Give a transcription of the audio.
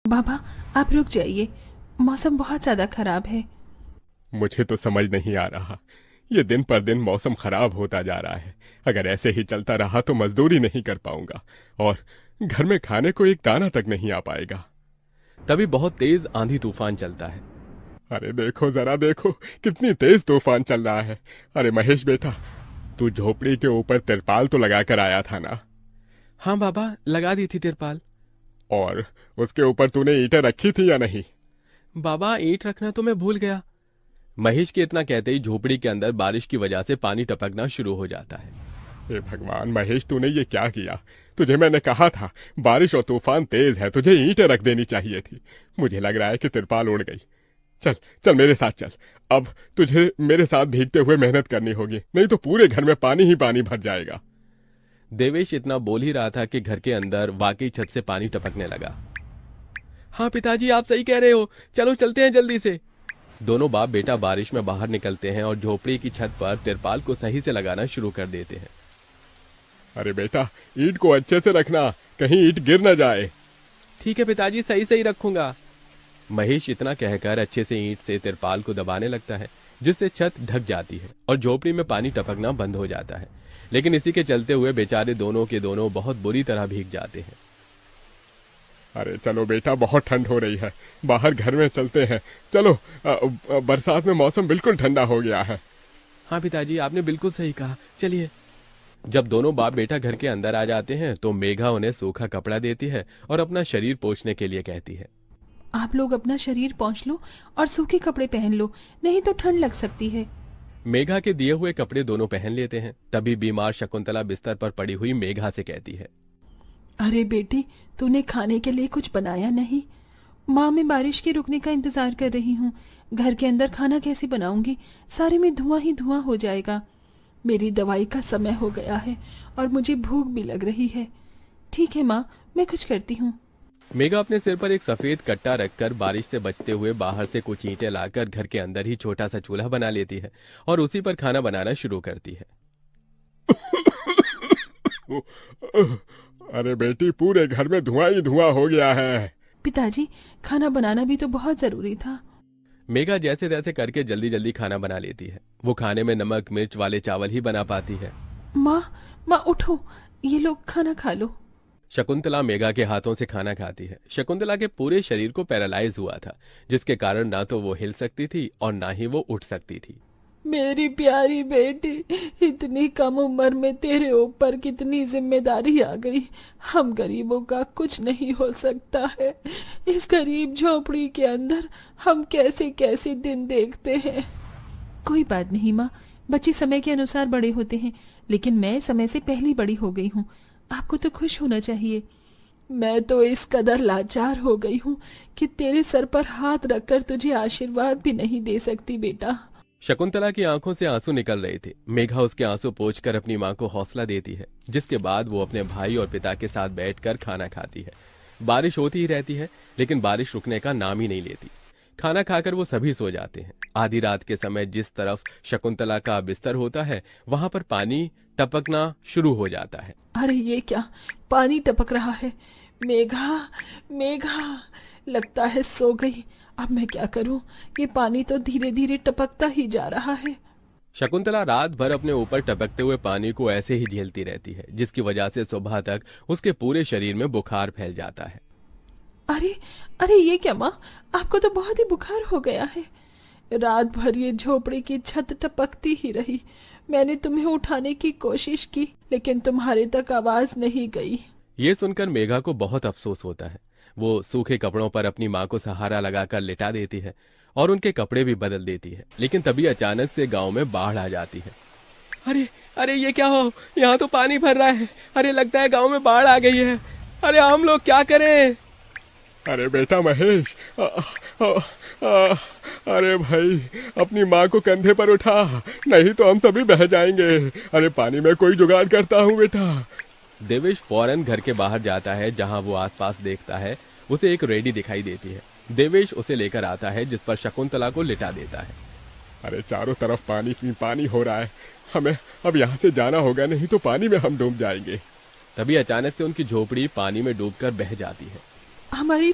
बाबा, आप रुक जाइए, मौसम बहुत ज़्यादा खराब है। मुझे तो समझ नहीं आ रहा। ये दिन पर दिन मौसम खराब होता जा रहा है। अगर ऐसे ही चलता रहा तो मजदूरी नहीं कर पाऊंगा और घर में खाने को एक दाना तक नहीं आ पाएगा। तभी बहुत तेज आंधी तूफान चलता है। अरे देखो जरा देखो, कितनी तेज तूफान चल रहा है। अरे महेश बेटा, तू झोपड़ी के ऊपर तिरपाल तो लगा कर आया था ना? हाँ बाबा, लगा दी थी तिरपाल। और उसके ऊपर तूने ईंटें रखी थी या नहीं? बाबा, ईंट रखना तो मैं भूल गया। महेश के इतना कहते ही झोपड़ी के अंदर बारिश की वजह से पानी टपकना शुरू हो जाता है। हे भगवान महेश, तूने ये क्या किया? तुझे मैंने कहा था बारिश और तूफान तेज है, तुझे ईंटें रख देनी चाहिए थी। मुझे लग रहा है कि तिरपाल उड़ गई। चल चल मेरे साथ चल। अब तुझे मेरे साथ भीगते हुए मेहनत करनी होगी, नहीं तो पूरे घर में पानी ही पानी भर जाएगा। देवेश इतना बोल ही रहा था कि घर के अंदर वाकई छत से पानी टपकने लगा। हाँ पिताजी, आप सही कह रहे हो, चलो चलते हैं जल्दी से। दोनों बाप बेटा बारिश में बाहर निकलते हैं और झोपड़ी की छत पर तिरपाल को सही से लगाना शुरू कर देते हैं। अरे बेटा, ईंट को अच्छे से रखना, कहीं ईंट गिर न जाए। ठीक है पिताजी, सही सही रखूंगा। महेश इतना कहकर अच्छे से ईंट से तिरपाल को दबाने लगता है, जिससे छत ढक जाती है और झोपड़ी में पानी टपकना बंद हो जाता है। लेकिन इसी के चलते हुए बेचारे दोनों के दोनों बहुत बुरी तरह भीग जाते हैं। अरे चलो बेटा, बहुत ठंड हो रही है, बाहर घर में चलते हैं। चलो, बरसात में मौसम बिल्कुल ठंडा हो गया है। हाँ पिताजी, आपने बिल्कुल सही कहा, चलिए। जब दोनों बाप बेटा घर के अंदर आ जाते हैं तो मेघा उन्हें सूखा कपड़ा देती है और अपना शरीर पोंछने के लिए कहती है। आप लोग अपना शरीर पोंछ लो और सूखे कपड़े पहन लो, नहीं तो ठंड लग सकती है। मेघा के दिए हुए कपड़े दोनों पहन लेते हैं। तभी बीमार शकुंतला बिस्तर पर पड़ी हुई मेघा से कहती है। अरे बेटी, तूने खाने के लिए कुछ बनाया नहीं? माँ, मैं बारिश के रुकने का इंतजार कर रही हूँ। घर के अंदर खाना कैसे बनाऊंगी? सारे में धुआं ही धुआं हो जाएगा। मेरी दवाई का समय हो गया है और मुझे भूख भी लग रही है। ठीक है माँ, मैं कुछ करती हूँ। मेघा अपने सिर पर एक सफेद कट्टा रखकर बारिश से बचते हुए बाहर से कुछ ईंटें लाकर घर के अंदर ही छोटा सा चूल्हा बना लेती है और उसी पर खाना बनाना शुरू करती है। अरे बेटी, पूरे घर में धुआं ही धुआं हो गया है। पिताजी, खाना बनाना भी तो बहुत जरूरी था। मेघा जैसे तैसे करके जल्दी जल्दी खाना बना लेती है। वो खाने में नमक मिर्च वाले चावल ही बना पाती है। माँ, माँ उठो, ये लोग खाना खा लो। शकुंतला मेघा के हाथों से खाना खाती है। शकुंतला के पूरे शरीर को पैरालाइज हुआ था, जिसके कारण ना तो वो हिल सकती थी और ना ही वो उठ सकती थी। मेरी प्यारी बेटी, इतनी कम उम्र में तेरे ऊपर कितनी जिम्मेदारी आ गई। हम गरीबों का कुछ नहीं हो सकता है। इस गरीब झोपड़ी के अंदर हम कैसे कैसे दिन देखते हैं। कोई बात नहीं माँ, बच्चे समय के अनुसार बड़े होते हैं, लेकिन मैं समय से पहले बड़ी हो गई हूँ। आपको तो खुश होना चाहिए। मैं तो इस कदर लाचार हो गई हूँ कि तेरे सर पर हाथ रखकर तुझे आशीर्वाद भी नहीं दे सकती बेटा। शकुंतला की आंखों से आंसू निकल रहे थे। मेघा उसके आंसू पोंछकर अपनी मां को हौसला देती है, जिसके बाद वो अपने भाई और पिता के साथ बैठकर खाना खाती है। बारिश होती ही रहती है, लेकिन बारिश रुकने का नाम ही नहीं लेती। खाना खाकर वो सभी सो जाते हैं। आधी रात के समय जिस तरफ शकुंतला का बिस्तर होता है, वहां पर पानी टपकना शुरू हो जाता है। अरे ये क्या, पानी टपक रहा है। मेघा, मेघा, लगता है सो गई। अब मैं क्या करूं? ये पानी तो धीरे धीरे टपकता ही जा रहा है। शकुंतला रात भर अपने ऊपर टपकते हुए पानी को ऐसे ही झेलती रहती है, जिसकी वजह से सुबह तक उसके पूरे शरीर में बुखार फैल जाता है। अरे, अरे ये क्या माँ, आपको तो बहुत ही बुखार हो गया है। रात भर ये झोपड़ी की छत टपकती ही रही। मैंने तुम्हें उठाने की कोशिश की, लेकिन तुम्हारे तक आवाज नहीं गई। ये सुनकर मेघा को बहुत अफसोस होता है। वो सूखे कपड़ों पर अपनी मां को सहारा लगाकर लिटा देती है और उनके कपड़े भी बदल देती है। लेकिन तभी अचानक से गांव में बाढ़ आ जाती है। अरे अरे ये क्या हो, यहाँ तो पानी भर रहा है। अरे लगता है गांव में बाढ़ आ गई है। अरे हम लोग क्या करें? अरे बेटा महेश, अरे भाई, अपनी माँ को कंधे पर उठा, नहीं तो हम सभी बह जाएंगे। अरे पानी में कोई जुगाड़ करता हूँ बेटा। देवेश फौरन घर के बाहर जाता है। जहां वो आसपास देखता है, उसे एक रेडी दिखाई देती है। देवेश उसे लेकर आता है, जिस पर शकुंतला को लिटा देता है। अरे चारों तरफ पानी ही पानी हो रहा है, हमें अब यहाँ से जाना होगा, नहीं तो पानी में हम डूब जाएंगे। तभी अचानक से उनकी झोपड़ी पानी में डूबकर बह जाती है। हमारी